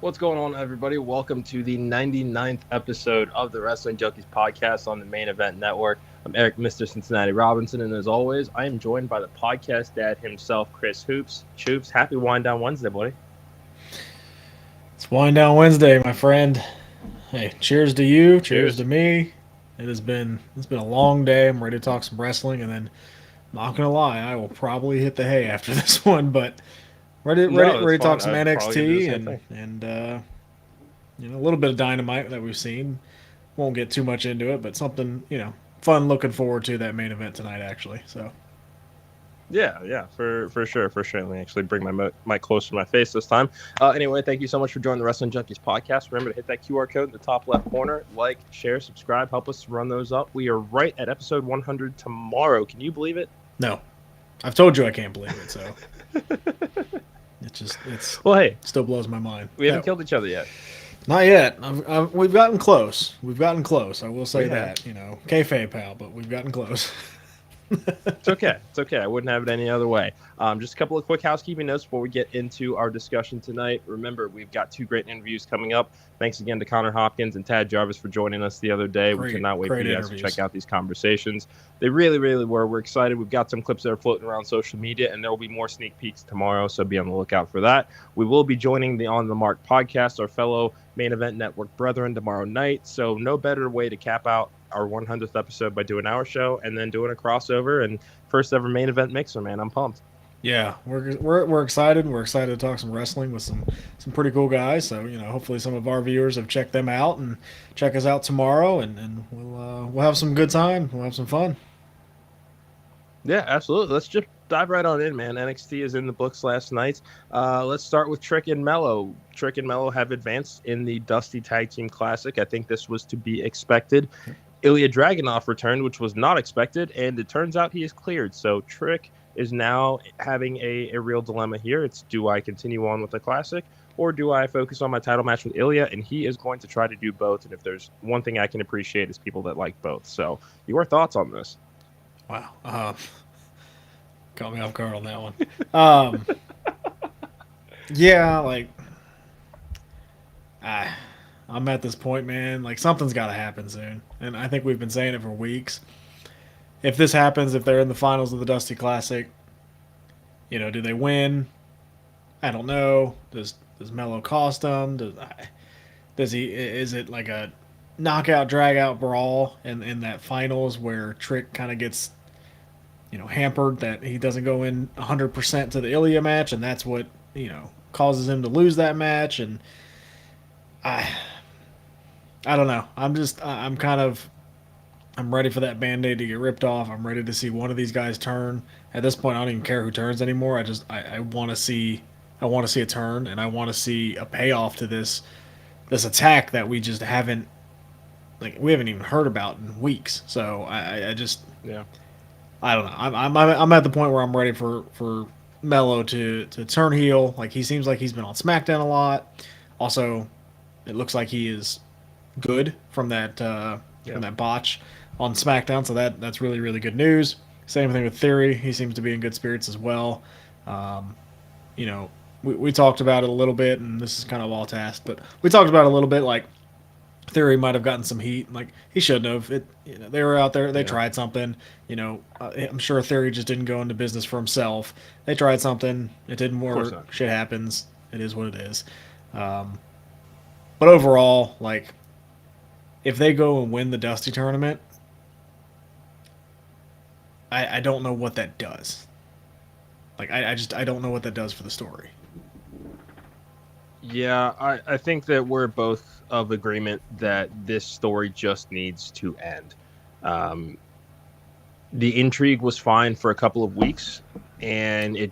What's going on, everybody? Welcome to the 99th episode of the Wrestling Junkies podcast on the Main Event Network. I'm Eric, Mr. Cincinnati Robinson, and as always, I am joined by the podcast dad himself, Chris Hoops. Choops, happy Wind Down Wednesday, buddy. It's Wind Down Wednesday, my friend. Hey, cheers to you, cheers to me. It's been a long day. I'm ready to talk some wrestling, and then not gonna lie, I will probably hit the hay after this one, but ready to talk some NXT and a little bit of Dynamite that we've seen. Won't get too much into it, but something fun. Looking forward to that main event tonight, actually. So. Yeah, for sure. Let me actually bring my mic closer to my face this time. Anyway, thank you so much for joining the Wrestling Junkies podcast. Remember to hit that QR code in the top left corner. Like, share, subscribe. Help us run those up. We are right at episode 100 tomorrow. Can you believe it? No. I've told you I can't believe it, so. Well, hey, still blows my mind. We haven't killed each other yet. Not yet. We've gotten close. I will say that. Kayfabe, pal, but we've gotten close. It's okay. I wouldn't have it any other way. Just a couple of quick housekeeping notes before we get into our discussion tonight. Remember, we've got two great interviews coming up. Thanks again to Connor Hopkins and Tad Jarvis for joining us the other day. We cannot wait for you guys to check out these conversations. They really, really were. We're excited. We've got some clips that are floating around social media, and there will be more sneak peeks tomorrow, so be on the lookout for that. We will be joining the On the Mark podcast, our fellow Main Event Network brethren, tomorrow night, so no better way to cap out our 100th episode by doing our show and then doing a crossover and first ever main event mixer, man. I'm pumped. Yeah, we're excited. We're excited to talk some wrestling with some pretty cool guys. So hopefully some of our viewers have checked them out and check us out tomorrow, and we'll have some good time. We'll have some fun. Yeah, absolutely. Let's just dive right on in, man. NXT is in the books last night. Let's start with TrickMelo. TrickMelo have advanced in the Dusty Tag Team Classic. I think this was to be expected. Ilya Dragunov returned, which was not expected, and it turns out he is cleared. So Trick is now having a real dilemma here. It's, do I continue on with the Classic, or do I focus on my title match with Ilya? And he is going to try to do both. And if there's one thing I can appreciate, is people that like both. So your thoughts on this? Wow. Caught me off guard on that one. Yeah, I'm at this point, man. Like, something's got to happen soon. And I think we've been saying it for weeks. If this happens, if they're in the finals of the Dusty Classic, do they win? I don't know. Does Melo cost them? Is it like a knockout, drag-out brawl in that finals where Trick kind of gets, hampered, that he doesn't go in 100% to the Ilya match, and that's what, causes him to lose that match? And I don't know. I'm ready for that Band-Aid to get ripped off. I'm ready to see one of these guys turn. At this point, I don't even care who turns anymore. I want to see a turn, and I want to see a payoff to this attack that we just haven't even heard about in weeks. So I don't know. I'm at the point where I'm ready for Melo to turn heel. Like, he seems like he's been on SmackDown a lot. Also, it looks like he is good from that botch on SmackDown, so that's really, really good news. Same thing with Theory. He seems to be in good spirits as well. We talked about it a little bit, and this is kind of all task, but we talked about it a little bit. Like, Theory might have gotten some heat. Like, he shouldn't have. They were out there. They tried something. I'm sure Theory just didn't go into business for himself. They tried something. It didn't work. Shit happens. It is what it is. But overall, like, if they go and win the Dusty tournament, I don't know what that does. Like, I don't know what that does for the story. Yeah, I think that we're both of agreement that this story just needs to end. Um, the intrigue was fine for a couple of weeks, and it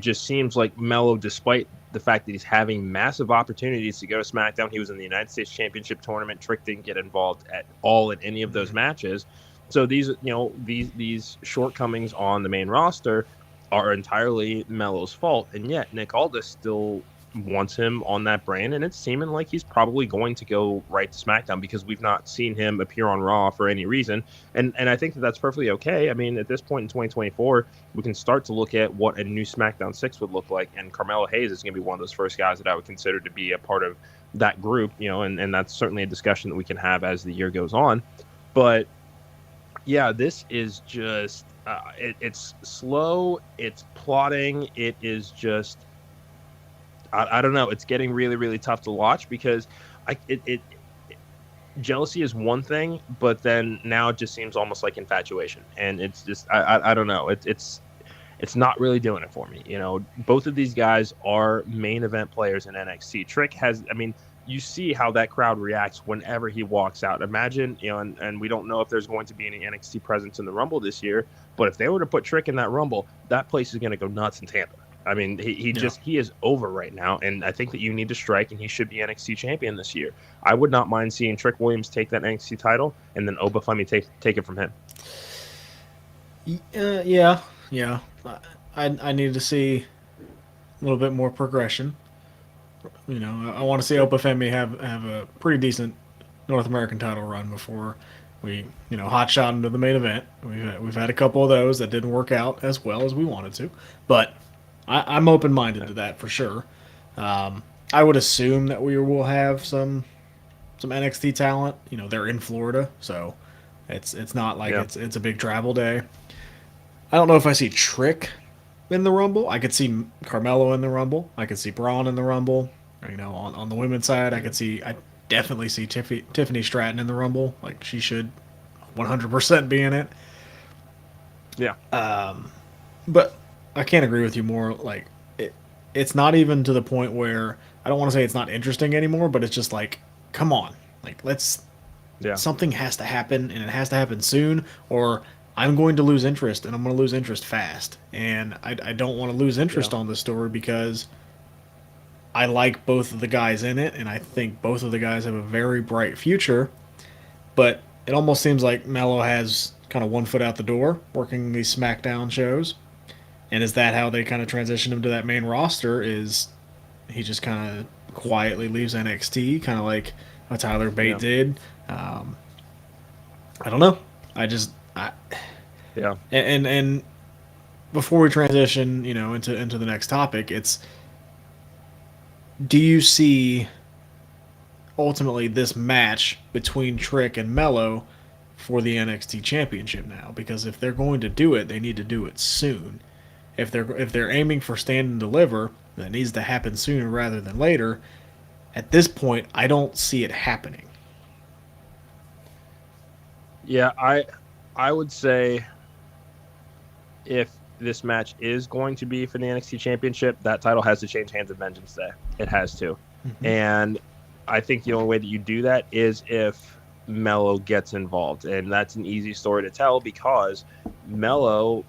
just seems like Melo, despite the fact that he's having massive opportunities to go to SmackDown, he was in the United States Championship tournament. Trick didn't get involved at all in any of those matches. So these shortcomings on the main roster are entirely Melo's fault, and yet Nick Aldis still wants him on that brand, and it's seeming like he's probably going to go right to SmackDown because we've not seen him appear on Raw for any reason, and I think that that's perfectly okay. I mean, at this point in 2024, we can start to look at what a new SmackDown 6 would look like, and Carmelo Hayes is going to be one of those first guys that I would consider to be a part of that group, and that's certainly a discussion that we can have as the year goes on. But yeah, this is just it's slow, it's plotting, it is just I don't know. It's getting really, really tough to watch because jealousy is one thing, but then now it just seems almost like infatuation, and it's just I don't know. It's not really doing it for me. Both of these guys are main event players in NXT. Trick has, I mean, you see how that crowd reacts whenever he walks out. Imagine, and we don't know if there's going to be any NXT presence in the Rumble this year, but if they were to put Trick in that Rumble, that place is going to go nuts in Tampa. I mean, he is over right now, and I think that you need to strike, and he should be NXT champion this year. I would not mind seeing Trick Williams take that NXT title, and then Oba Femi take it from him. Yeah. I need to see a little bit more progression. I want to see Oba Femi have a pretty decent North American title run before we hot shot into the main event. We've had a couple of those that didn't work out as well as we wanted to, but I'm open minded to that for sure. I would assume that we will have some NXT talent. They're in Florida, so it's not like it's a big travel day. I don't know if I see Trick in the Rumble. I could see Carmelo in the Rumble. I could see Braun in the Rumble. On the women's side, I definitely see Tiffany Stratton in the Rumble. Like, she should 100% be in it. Yeah. But I can't agree with you more. Like, it's not even to the point where I don't want to say it's not interesting anymore, but it's just like, come on, like something has to happen, and it has to happen soon, or I'm going to lose interest, and I'm going to lose interest fast, and I don't want to lose interest on this story because I like both of the guys in it, and I think both of the guys have a very bright future, but it almost seems like Melo has kind of one foot out the door working these SmackDown shows. And is that how they kind of transition him to that main roster? Is he just kind of quietly leaves NXT, kind of like what Tyler Bate did? I don't know. And before we transition, into the next topic, it's, do you see ultimately this match between Trick and Melo for the NXT Championship now? Because if they're going to do it, they need to do it soon. If they're aiming for stand and deliver, that needs to happen sooner rather than later. At this point, I don't see it happening. Yeah, I would say if this match is going to be for the NXT Championship, that title has to change hands at Vengeance Day. It has to. Mm-hmm. And I think the only way that you do that is if Melo gets involved. And that's an easy story to tell because Melo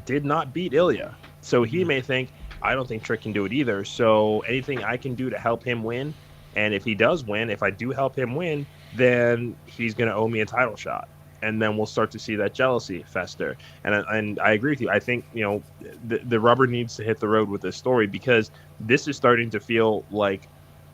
did not beat Ilya. So he may think, I don't think Trick can do it either. So anything I can do to help him win, and if he does win, if I do help him win, then he's going to owe me a title shot. And then we'll start to see that jealousy fester. And I agree with you. I think, the rubber needs to hit the road with this story because this is starting to feel like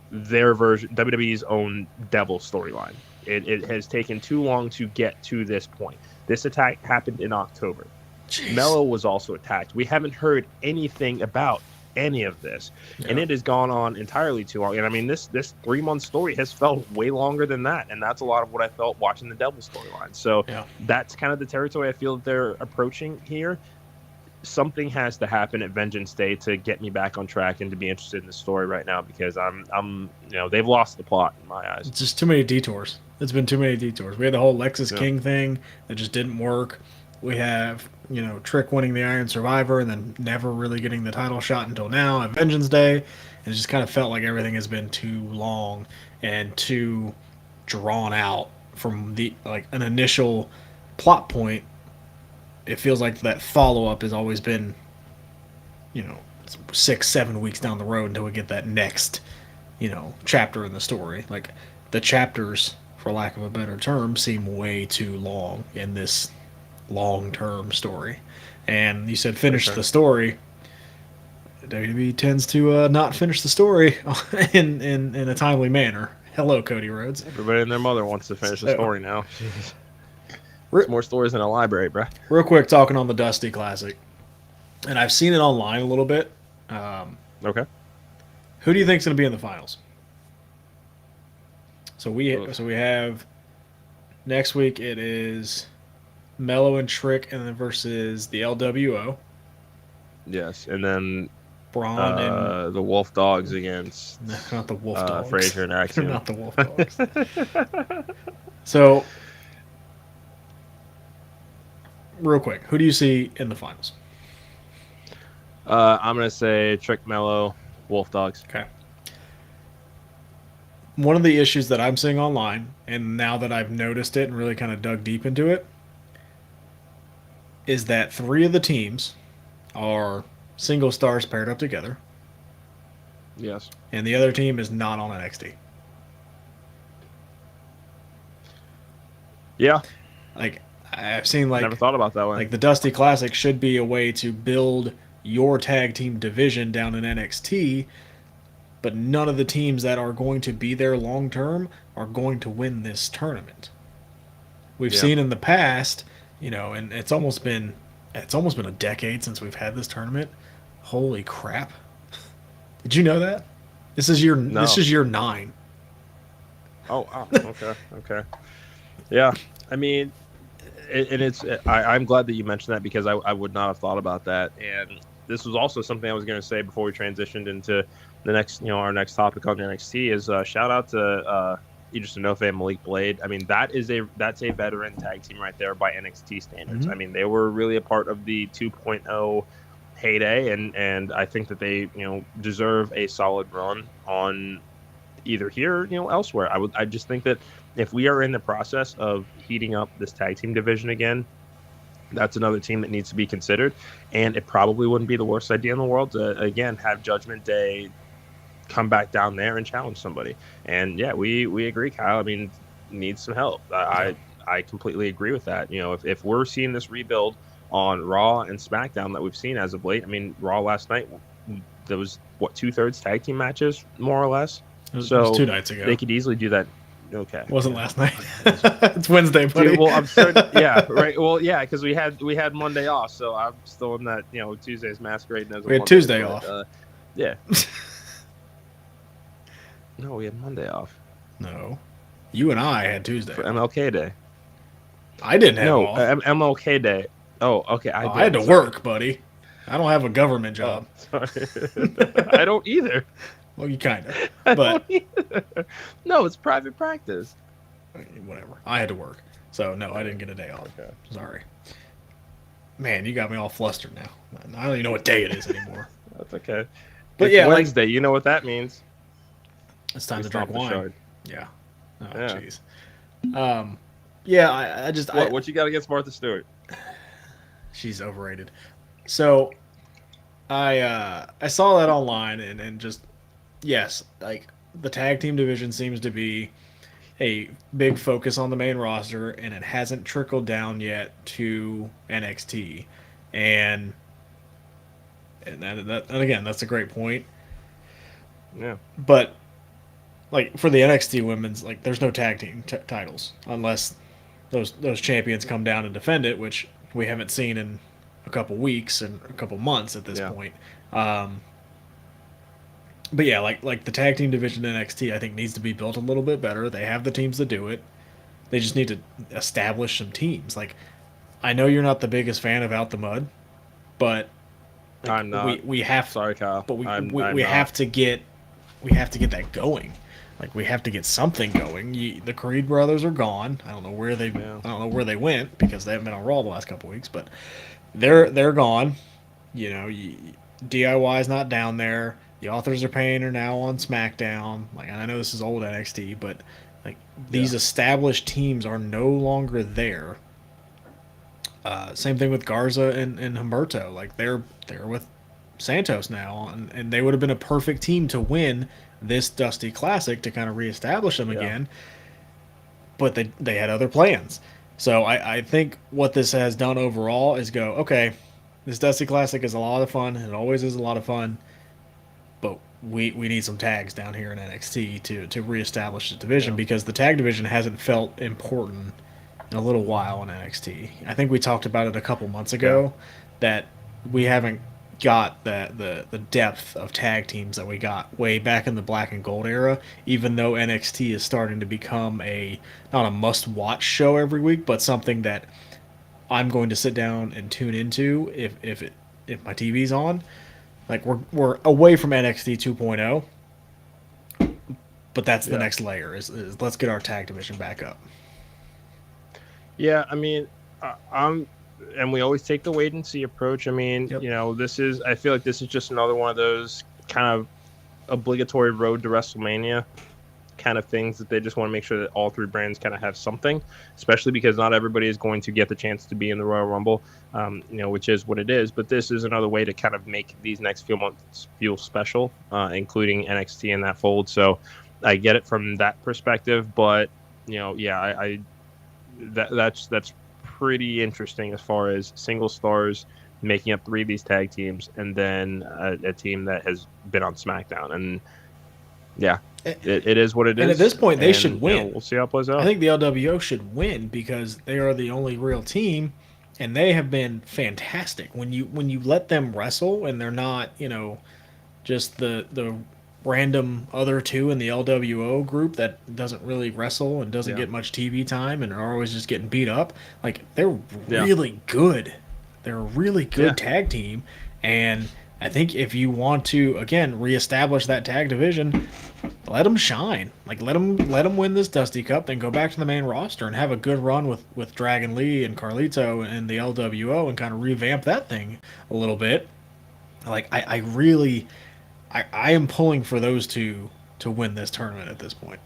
their version, WWE's own devil storyline. It has taken too long to get to this point. This attack happened in October. Jeez. Melo was also attacked. We haven't heard anything about any of this, and it has gone on entirely too long. And I mean, this 3-month story has felt way longer than that, and that's a lot of what I felt watching the Devil storyline. So that's kind of the territory I feel that they're approaching here. Something has to happen at Vengeance Day to get me back on track and to be interested in the story right now because I'm they've lost the plot in my eyes. It's just too many detours. It's been too many detours. We had the whole Lexus King thing that just didn't work. We have, Trick winning the Iron Survivor and then never really getting the title shot until now at Vengeance Day. And it just kind of felt like everything has been too long and too drawn out from the like an initial plot point, it feels like that follow up has always been, 6-7 weeks down the road until we get that next, chapter in the story. Like the chapters, for lack of a better term, seem way too long in this long term story. And you said finish the story. WWE tends to not finish the story in a timely manner. Hello, Cody Rhodes. Everybody and their mother wants to finish the story now. It's more stories in a library, bro. Real quick, talking on the Dusty Classic, and I've seen it online a little bit. Okay. Who do you think's going to be in the finals? So we have next week. It is Mello and Trick, and then versus the LWO. Yes, and then Braun and the Wolf Dogs against not the Wolf Dogs. Frazier and Axiom. They're not the Wolf Dogs. So, real quick, who do you see in the finals? I'm gonna say TrickMelo, Wolf Dogs. Okay. One of the issues that I'm seeing online, and now that I've noticed it and really kind of dug deep into it, is that 3 of the teams are single stars paired up together. Yes. And the other team is not on NXT. Yeah. Like, I've seen never thought about that way. Like the Dusty Classic should be a way to build your tag team division down in NXT, but none of the teams that are going to be there long term are going to win this tournament. We've seen in the past, and it's almost been a decade since we've had this tournament. Holy crap. Did you know that? This is year 9. Oh, wow. Okay. Yeah. I mean, I'm glad that you mentioned that because I would not have thought about that. And this was also something I was going to say before we transitioned into the next, our next topic on NXT is shout out to Idris Enofe and Malik Blade. I mean, that's a veteran tag team right there by NXT standards. Mm-hmm. I mean, they were really a part of the 2.0 heyday, and I think that they, deserve a solid run on either here, elsewhere. I just think that if we are in the process of heating up this tag team division again, that's another team that needs to be considered, and it probably wouldn't be the worst idea in the world to again have Judgment Day come back down there and challenge somebody. And yeah, we agree, Kyle. I mean, needs some help. I completely agree with that. If we're seeing this rebuild on Raw and SmackDown that we've seen as of late, I mean, Raw last night, there was 2/3 tag team matches, more or less. It was 2 nights ago. They could easily do that. Okay, it wasn't last night. It's Wednesday, buddy. Dude, well, I'm certain. Yeah, right. Well, yeah, because we had Monday off, so I'm still in that. Tuesday's masquerading as. We had Tuesday off. Yeah. No, we had Monday off. No, you and I had Tuesday for MLK Day. I didn't have off. MLK Day. Oh, okay. I had to work, buddy. I don't have a government job. Oh, sorry. I don't either. Well, you kind of. But no, it's private practice. Whatever. I had to work. So, no, I didn't get a day off. Okay. Sorry. Man, you got me all flustered now. I don't even know what day it is anymore. That's okay. But it's Wednesday. You know what that means. It's time to drink wine. Chard. Yeah. Oh, jeez. Yeah, I just... What you got against Martha Stewart? She's overrated. So, I saw that online and just... Yes, like the tag team division seems to be a big focus on the main roster, and it hasn't trickled down yet to NXT. And again, that's a great point. Yeah. But like for the NXT women's, like there's no tag team titles unless those champions come down and defend it, which we haven't seen in a couple weeks and a couple months at this point. But yeah, like the tag team division in NXT, I think needs to be built a little bit better. They have the teams to do it. They just need to establish some teams. Like, I know you're not the biggest fan of Out the Mud, but like, I'm not. We have. Sorry, Kyle. But we have to get that going. Like we have to get something going. The Creed brothers are gone. I don't know where they went because they haven't been on Raw the last couple weeks, but they're gone. DIY is not down there. The Authors of Pain are now on SmackDown. Like, I know this is old NXT, but Like these established teams are no longer there. Same thing with Garza and Humberto. Like they're with Santos now, and they would have been a perfect team to win this Dusty Classic to kind of reestablish them Yeah. again. But they had other plans. So I think what this has done overall is go, okay, this Dusty Classic is a lot of fun. It always is a lot of fun. But we need some tags down here in NXT to reestablish the division because the tag division hasn't felt important in a little while in NXT. I think we talked about it a couple months ago that we haven't got the depth of tag teams that we got way back in the black and gold era, even though NXT is starting to become not a must watch show every week, but something that I'm going to sit down and tune into if my TV's on. Like we're away from NXT 2.0, but that's the next layer is let's get our tag division back up. Yeah, I mean, and we always take the wait and see approach. I mean, I feel like this is just another one of those kind of obligatory road to WrestleMania kind of things that they just want to make sure that all three brands kind of have something, especially because not everybody is going to get the chance to be in the Royal Rumble, which is what it is. But this is another way to kind of make these next few months feel special, including NXT in that fold. So I get it from that perspective, but that's pretty interesting as far as single stars making up three of these tag teams, and then a team that has been on SmackDown. And it is what it is. And at this point, they should win. We'll see how it plays out. I think the LWO should win because they are the only real team, and they have been fantastic. When you let them wrestle, and they're not, just the random other two in the LWO group that doesn't really wrestle and doesn't get much TV time and are always just getting beat up. Like they're really good. They're a really good tag team, and I think if you want to again reestablish that tag division, let them shine. Like let them win this Dusty Cup, then go back to the main roster and have a good run with Dragon Lee and Carlito and the LWO and kind of revamp that thing a little bit. Like I am pulling for those two to win this tournament at this point.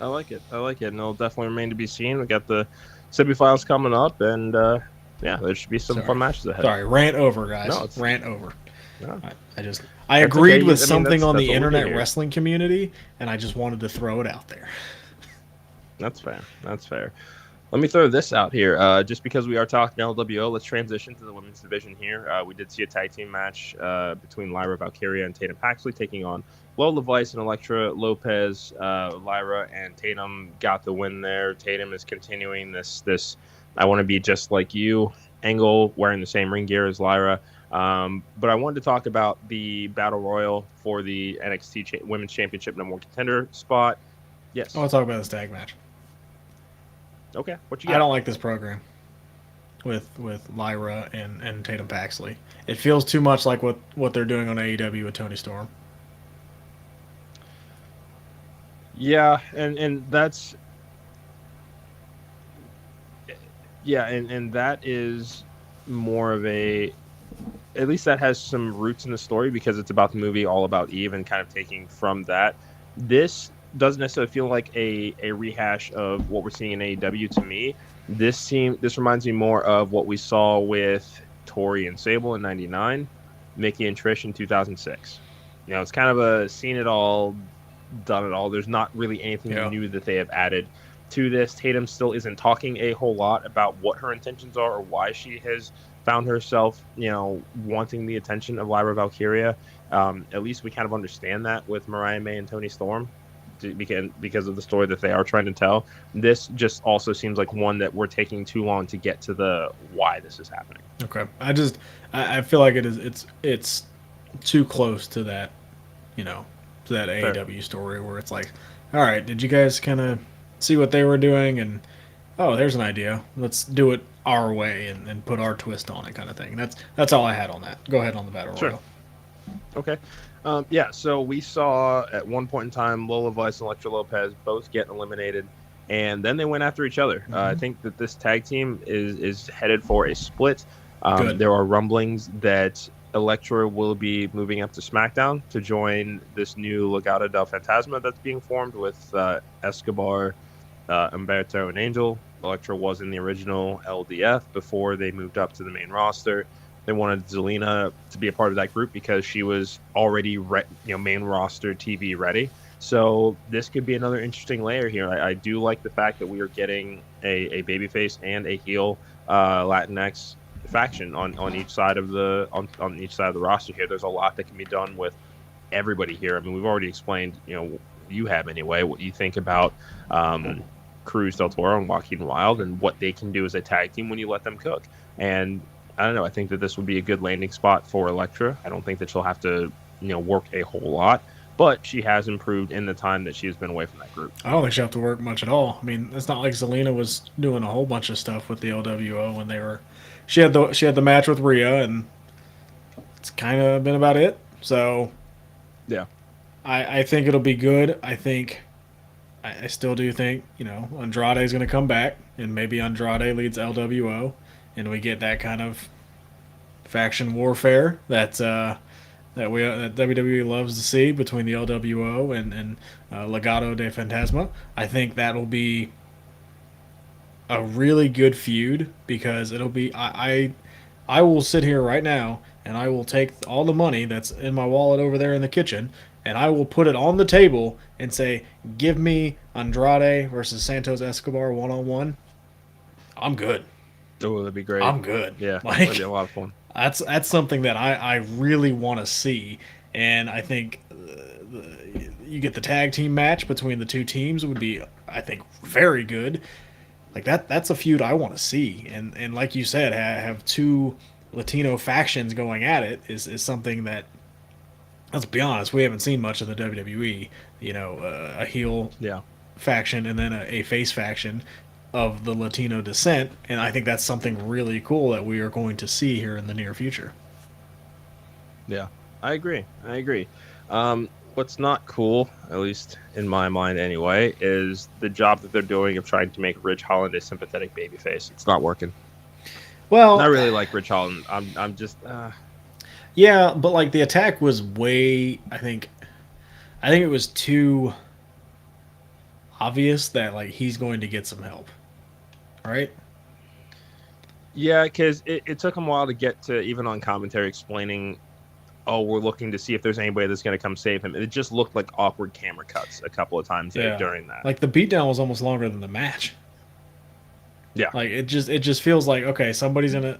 I like it, and it'll definitely remain to be seen. We got the semifinals coming up, and there should be some fun matches ahead. Sorry, rant over, guys. No, rant over. No. I agreed with something on the internet wrestling community, and I just wanted to throw it out there. That's fair. Let me throw this out here. Just because we are talking LWO, let's transition to the women's division here. We did see a tag team match between Lyra, Valkyrie, and Tatum Paxley taking on Lola Vice and Elektra Lopez. Lyra and Tatum got the win there. Tatum is continuing this I want to be just like you angle, wearing the same ring gear as Lyra. But I wanted to talk about the Battle Royal for the NXT Women's Championship #1 contender spot. Yes. I want to talk about this tag match. Okay, what you got? I don't like this program with Lyra and Tatum Paxley. It feels too much like what they're doing on AEW with Toni Storm. Yeah, and that's and that is more of at least that has some roots in the story because it's about the movie All About Eve and kind of taking from that. This doesn't necessarily feel like a rehash of what we're seeing in AEW to me. This reminds me more of what we saw with Tori and Sable in '99, Mickey and Trish in 2006. It's kind of a seen it all, done it all. There's not really anything new that they have added to this. Tatum still isn't talking a whole lot about what her intentions are or why she has found herself, wanting the attention of Lyra Valkyria. At least we kind of understand that with Mariah May and Toni Storm because of the story that they are trying to tell. This just also seems like one that we're taking too long to get to the why this is happening. Okay. I feel like it's too close to that, to that AEW story where it's like, all right, did you guys kind of see what they were doing and there's an idea, let's do it our way and put our twist on it kind of thing. That's all I had on that. Go ahead on the Battle Royal. Okay. So we saw at one point in time Lola Vice and Elektra Lopez both get eliminated, and then they went after each other. I think that this tag team is headed for a split. There are rumblings that Elektra will be moving up to SmackDown to join this new Legado del Fantasma that's being formed with Escobar, Umberto, and Angel. Elektra was in the original LDF before they moved up to the main roster. They wanted Zelina to be a part of that group because she was already main roster TV ready. So this could be another interesting layer here. I do like the fact that we are getting a babyface and a heel Latinx faction on each side of the on each side of the roster here. There's a lot that can be done with everybody here. I mean, we've already explained, you have anyway, what you think about Cruz del Toro and Joaquin Wilde and what they can do as a tag team when you let them cook. And I don't know, I think that this would be a good landing spot for Elektra. I don't think that she'll have to, work a whole lot, but she has improved in the time that she has been away from that group. I don't think she'll have to work much at all. I mean, it's not like Zelina was doing a whole bunch of stuff with the LWO when they were. She had the match with Rhea, and it's kind of been about it. So, yeah, I think it'll be good. I still do think Andrade is going to come back, and maybe Andrade leads LWO, and we get that kind of faction warfare that WWE loves to see between the LWO and Legado de Fantasma. I think that'll be a really good feud because it'll be I will sit here right now and I will take all the money that's in my wallet over there in the kitchen and I will put it on the table and say, give me Andrade versus Santos Escobar 1-on-1. I'm good. Oh, that'd be great. I'm good. Yeah, that'd be a lot of fun. That's something that I really want to see, and I think you get the tag team match between the two teams would be, I think, very good. Like that's a feud I want to see, and like you said, have two Latino factions going at it is something that, let's be honest, we haven't seen much of the WWE. A heel faction and then a face faction of the Latino descent, and I think that's something really cool that we are going to see here in the near future. Yeah, I agree. What's not cool, at least in my mind anyway, is the job that they're doing of trying to make Ridge Holland a sympathetic babyface. It's not working. Well, I really like Ridge Holland. I'm just yeah, but like the attack was way, I think it was too obvious that like he's going to get some help, right? Yeah, because it took him a while to get to, even on commentary, explaining, oh, we're looking to see if there's anybody that's going to come save him. It just looked like awkward camera cuts a couple of times during that. Like the beatdown was almost longer than the match. Yeah. Like it just feels like, okay,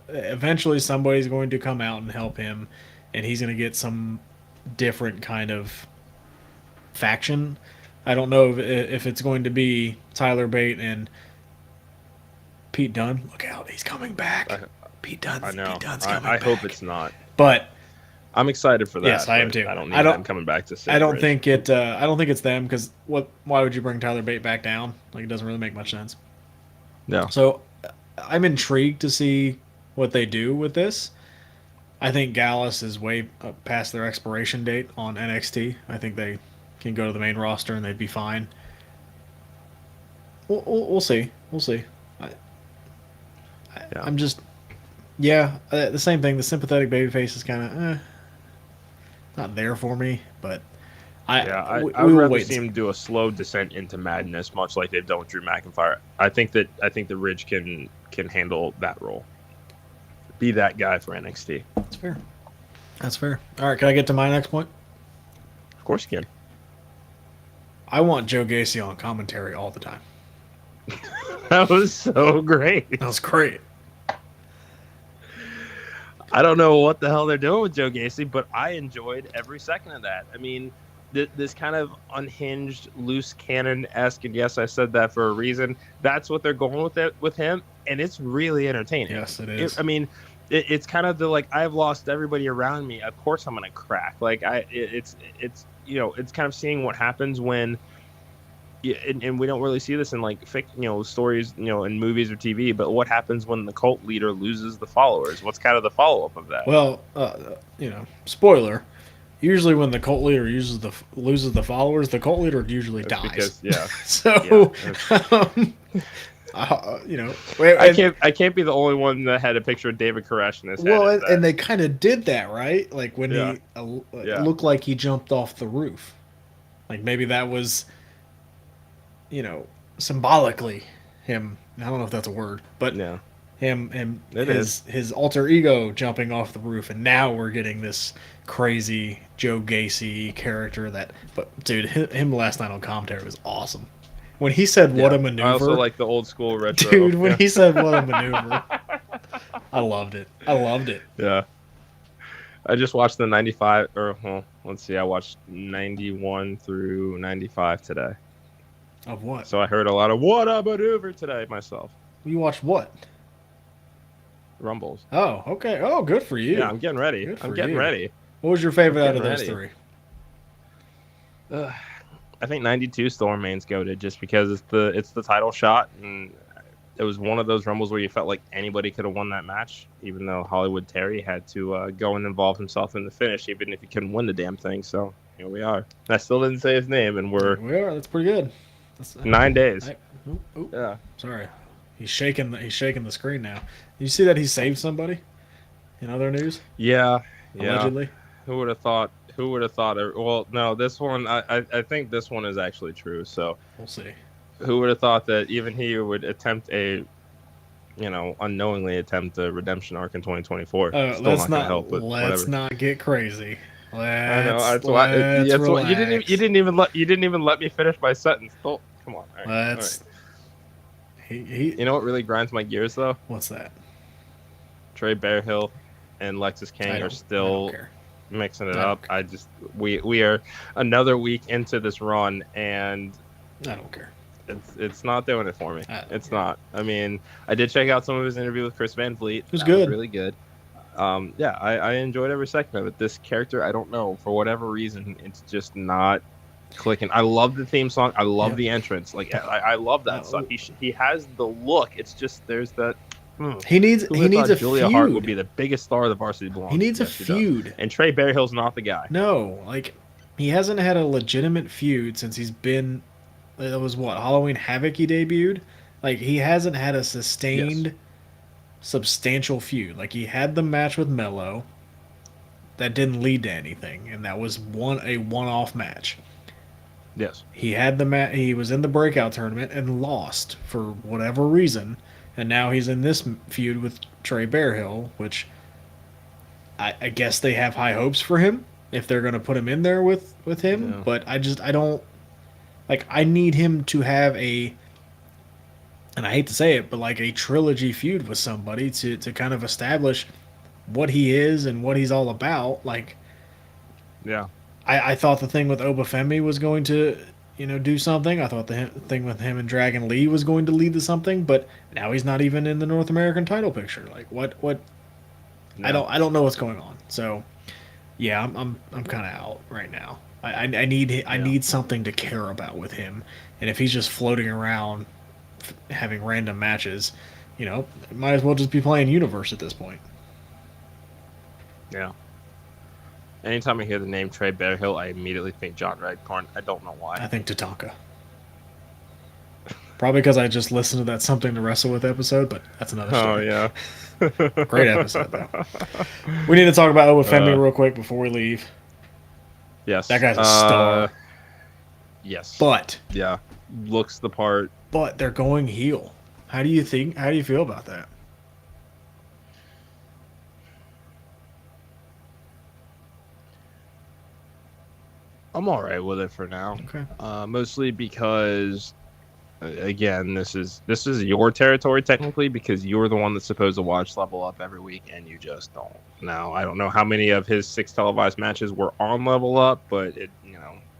eventually somebody's going to come out and help him, and he's going to get some different kind of faction. I don't know if it's going to be Tyler Bate and Pete Dunne. Look out, he's coming back. Pete Dunne's coming back. I hope it's not. But I'm excited for that. Yes, I am too. I don't need them coming back to save I don't Ridge. think it. I don't think it's them because why would you bring Tyler Bate back down? Like it doesn't really make much sense. No. So I'm intrigued to see what they do with this. I think Gallus is way past their expiration date on NXT. I think they can go to the main roster and they'd be fine. We'll see. We'll see. I'm just, the same thing. The sympathetic babyface is kind of not there for me, but I would rather see him do a slow descent into madness, much like they've done with Drew McIntyre. I think that Ridge can handle that role. Be that guy for NXT. That's fair. All right, can I get to my next point? Of course you can. I want Joe Gacy on commentary all the time. That was so great. That was great. I don't know what the hell they're doing with Joe Gacy, but I enjoyed every second of that. I mean, this kind of unhinged, loose cannon-esque, and yes, I said that for a reason. That's what they're going with him, and it's really entertaining. Yes, it is. It's kind of the like, I've lost everybody around me. Of course, I'm gonna crack. Like it's kind of seeing what happens when. Yeah, and we don't really see this in like stories, in movies or TV. But what happens when the cult leader loses the followers? What's kind of the follow up of that? Well, spoiler. Usually, when the cult leader loses the followers, the cult leader usually dies. Because, So, You know, I can't be the only one that had a picture of David Koresh in his head. well, and they kind of did that, right? Like when Yeah. he it Yeah. looked like he jumped off the roof. Like maybe that was, you know, symbolically him. I don't know if that's a word, but Yeah. him It is. his alter ego jumping off the roof, and now we're getting this crazy Joe Gacy character. That, but dude, him last night on commentary was awesome. When he said "what Yeah. a maneuver," I also like the old school retro. dude. When he said "what a maneuver," I loved it. I loved it. Yeah. I just watched the 95, or well, let's see, I watched 91 through 95 today. Of what? So I heard a lot of "what a maneuver" today myself. You watched what? Rumbles. Oh, okay. Oh, good for you. Yeah, I'm getting ready. I'm getting ready. What was your favorite out of those ready. three? I think 92 still remains goated just because it's the title shot, and it was one of those rumbles where you felt like anybody could have won that match, even though Hollywood Terry had to go and involve himself in the finish, even if he couldn't win the damn thing. So here we are. I still didn't say his name, and we are. That's pretty good. That's, 9 days. Yeah. Sorry, he's shaking the screen now. You see that he saved somebody? In other news? Yeah. Allegedly. Who would have thought? Who would have thought? Well, no, this one. I think this one is actually true. So we'll see. Who would have thought that even he would attempt unknowingly attempt a redemption arc in 2024? Let's not get crazy. I know. That's why you didn't even let me finish my sentence. Oh, come on. All right. You know what really grinds my gears though? What's that? Trey Bearhill and Lexus King are still mixing it up. We are another week into this run, and I don't care. It's not doing it for me. It's not. I mean, I did check out some of his interview with Chris Van Vliet. It was good. Really good. I enjoyed every second of it. This character, I don't know, for whatever reason, it's just not clicking. I love the theme song. I love the entrance. Like I love that stuff. He has the look. It's just there's that. He needs a Julia feud. Hart would be the biggest star of the Varsity Blondes. He needs a feud. And Trey Bearhill's not the guy. No, like he hasn't had a legitimate feud since he's been. It was what, Halloween Havoc he debuted. Like he hasn't had a sustained, substantial feud. Like he had the match with Mello. That didn't lead to anything, and that was a one-off match. Yes. He had he was in the breakout tournament and lost for whatever reason, and now he's in this feud with Trey Bearhill, which I guess they have high hopes for him if they're going to put him in there with him. Yeah. But I don't like. I need him to have and I hate to say it, but like a trilogy feud with somebody to kind of establish what he is and what he's all about. Like, yeah. I thought the thing with Obafemi was going to, do something. I thought the thing with him and Dragon Lee was going to lead to something, but now he's not even in the North American title picture. Like, what? No. I don't know what's going on. So, yeah, I'm kind of out right now. I need something to care about with him, and if he's just floating around, having random matches, might as well just be playing Universe at this point. Yeah. Anytime I hear the name Trey Bearhill, I immediately think John Redcorn. I don't know why. I think Tatanka. Probably because I just listened to that Something to Wrestle With episode, but that's another story. Oh, yeah. Great episode, though. We need to talk about Obafemi real quick before we leave. Yes. That guy's a star. Yes. But. Yeah. Looks the part. But they're going heel. How do you feel about that? I'm all right with it for now. Okay. Mostly because, again, this is your territory technically because you're the one that's supposed to watch Level Up every week, and you just don't. Now, I don't know how many of his 6 televised matches were on Level Up, but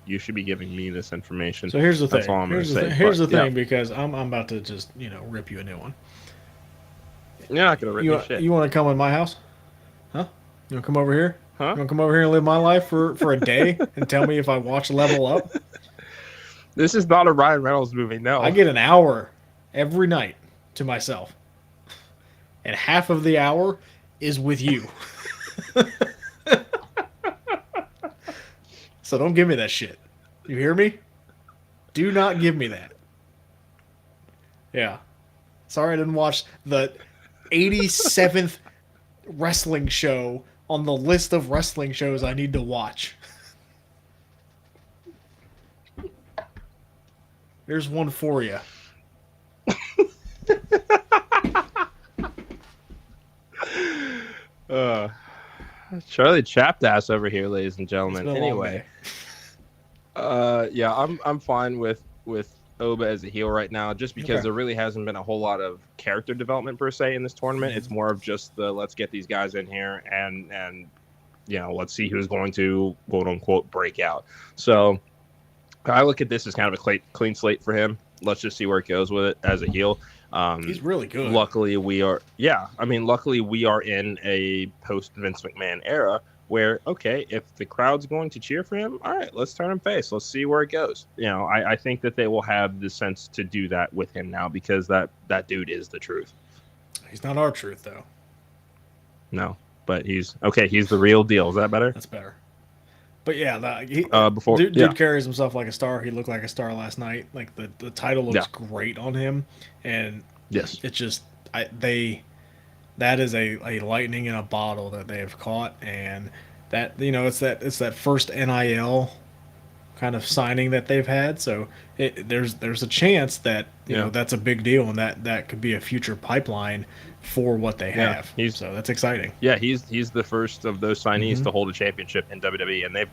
you should be giving me this information. So here's the thing. That's all I'm going to say. Here's the thing, because I'm about to just rip you a new one. You're not going to rip me shit. You want to come in my house? Huh? You want to come over here? Huh? You want to come over here and live my life for a day and tell me if I watch Level Up? This is not a Ryan Reynolds movie, no. I get an hour every night to myself. And half of the hour is with you. So don't give me that shit. You hear me? Do not give me that. Yeah. Sorry I didn't watch the 87th wrestling show on the list of wrestling shows I need to watch. Here's one for you. Charlie Chapdass over here, ladies and gentlemen. Anyway, yeah, I'm fine with Oba as a heel right now, just because there really hasn't been a whole lot of character development per se in this tournament. It's more of just the let's get these guys in here and let's see who's going to quote unquote break out. So I look at this as kind of a clean slate for him. Let's just see where it goes with it as a heel. He's really good. Luckily we are in a post Vince McMahon era where, okay, if the crowd's going to cheer for him, all right, let's turn him face. Let's see where it goes. I think that they will have the sense to do that with him now, because that dude is the truth. He's not our truth, though. No, but he's the real deal. Is that better? That's better. But yeah, dude carries himself like a star. He looked like a star last night. Like the title looks great on him, and yes, it's just that is a lightning in a bottle that they have caught, and that it's that first NIL kind of signing that they've had. So there's a chance that that's a big deal, and that could be a future pipeline for what they have. So that's exciting. Yeah, he's the first of those signees to hold a championship in WWE, and they've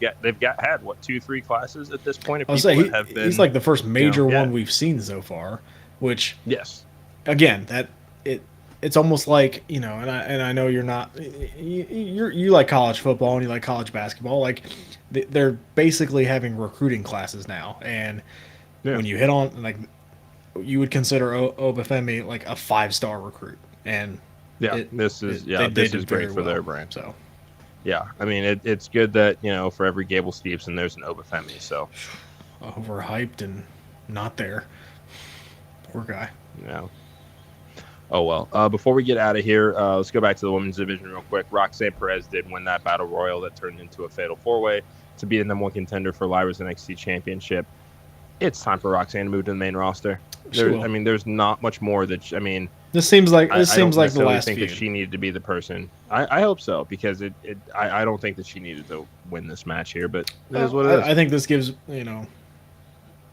had 2-3 classes at this point. He's like the first major one we've seen so far. Which again, it's almost like and I know you're not you like college football and you like college basketball. Like they're basically having recruiting classes now, and when you hit on, like, you would consider Obafemi like a 5-star recruit. And this is great for their brand. So I mean it's good that for every Gable Stevenson there's an Obafemi. So overhyped and not there. Poor guy. Yeah. Oh well. Before we get out of here, let's go back to the women's division real quick. Roxanne Perez did win that battle royal that turned into a fatal 4-way to be the #1 contender for Lyra's NXT championship. It's time for Roxanne to move to the main roster. There's not much more that This seems like the last think feud. that she needed to be the person. I hope so, because I don't think that she needed to win this match here, but it is what it is. I think this gives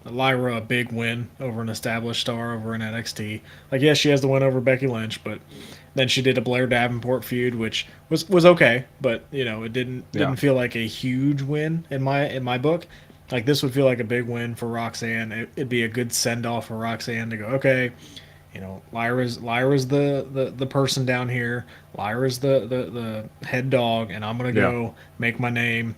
Lyra a big win over an established star over in NXT. Like, yes, she has the win over Becky Lynch, but then she did a Blair Davenport feud, which was okay, but it didn't feel like a huge win in my book. Like, this would feel like a big win for Roxanne. It'd be a good send off for Roxanne to go, okay, Lyra's the person down here. Lyra's the head dog, and I'm gonna go make my name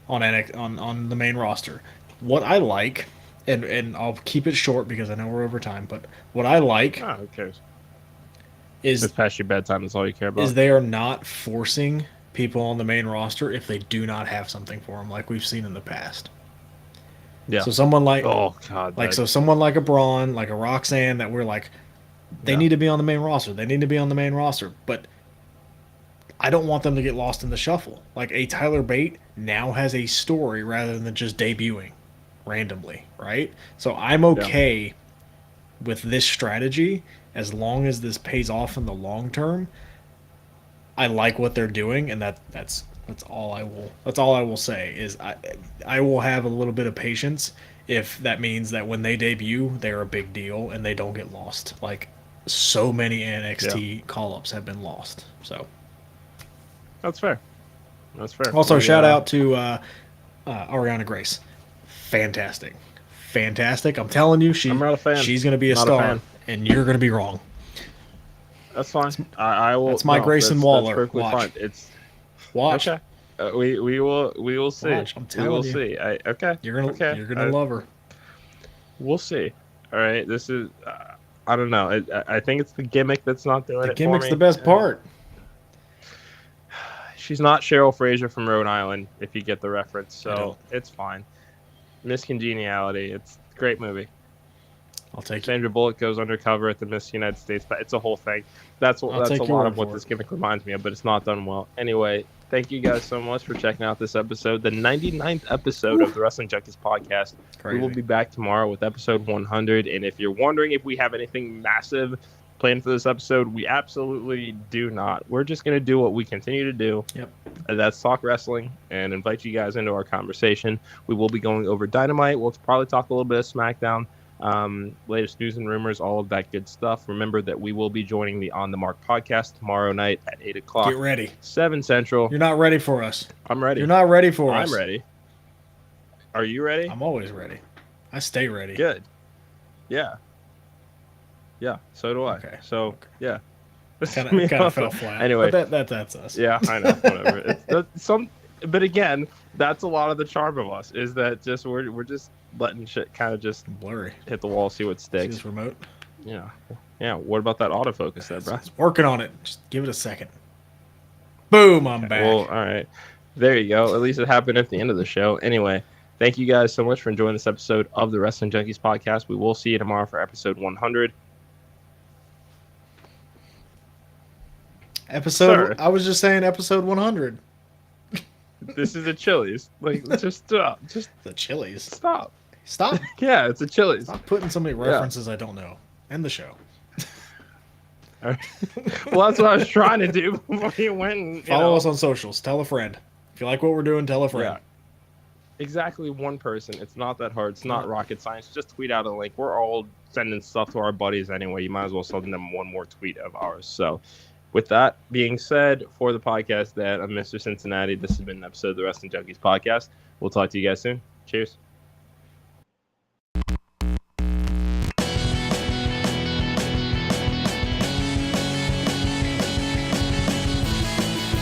on the main roster. What I like, and I'll keep it short because I know we're over time, but what I like, who cares? Is it's past your bedtime. That's all you care about. Is they are not forcing people on the main roster if they do not have something for them, like we've seen in the past. Yeah. So someone like someone like a Braun, like a Roxanne, that we're like, they need to be on the main roster. They need to be on the main roster, but I don't want them to get lost in the shuffle. Like, a Tyler Bate now has a story rather than just debuting randomly, right? So I'm okay with this strategy as long as this pays off in the long term. I like what they're doing, and that's all I will say is I will have a little bit of patience if that means that when they debut they're a big deal and they don't get lost. Like, so many NXT call-ups have been lost. So that's fair. Also, shout out to Ariana Grace. Fantastic. I'm telling you, I'm not a fan. She's going to be a star, and you're going to be wrong. That's fine. I will. That's my Grayson Waller. That's Watch. Fine. Watch. Okay. We will see. Watch. I'm telling you. We will see. Okay. You're gonna love her. We'll see. All right. This is. I don't know. I think it's the gimmick that's not doing it. The gimmick's for me. the best part. She's not Cheryl Frazier from Rhode Island, if you get the reference. So it's fine. Miss Congeniality. It's a great movie. I'll take Sandra Bullock goes undercover at the Miss United States. It's a whole thing. That's a lot of what this gimmick reminds me of, but it's not done well. Anyway, thank you guys so much for checking out this episode, the 99th episode of the Wrestling Junkies podcast. Crazy. We will be back tomorrow with episode 100. And if you're wondering if we have anything massive plan for this episode? We absolutely do not. We're just going to do what we continue to do. Yep. And that's talk wrestling and invite you guys into our conversation. We will be going over Dynamite. We'll probably talk a little bit of SmackDown, latest news and rumors, all of that good stuff. Remember that we will be joining the On the Mark podcast tomorrow night at 8 o'clock. Get ready. 7 Central. You're not ready for us. I'm ready. You're not ready for us. I'm ready. Are you ready? I'm always ready. I stay ready. Good. Yeah. Yeah, so do I. Okay. So, yeah. Kind of fell flat. Anyway. But that's us. Yeah, I know. Whatever. But again, that's a lot of the charm of us, is that just we're just letting shit kind of just blurry, hit the wall, see what see sticks. this remote? Yeah. Yeah, what about that autofocus there, bro? It's working on it. Just give it a second. Boom, I'm back. Well, all right. There you go. At least it happened at the end of the show. Anyway, thank you guys so much for enjoying this episode of the Wrestling Junkies podcast. We will see you tomorrow for episode 100. Sir. I was just saying episode 100. This is a Chili's. Like, just stop. Just the Chili's. Stop. Stop. Yeah, it's a Chili's. Stop putting so many references I don't know. End the show. All right. Well, that's what I was trying to do before you went and follow us on socials. Tell a friend. If you like what we're doing, tell a friend. Yeah. Exactly, one person. It's not that hard. It's not rocket science. Just tweet out a link. We're all sending stuff to our buddies anyway. You might as well send them one more tweet of ours. So, with that being said, for the podcast, that I'm Mr. Cincinnati. This has been an episode of the Wrestling Junkies podcast. We'll talk to you guys soon. Cheers.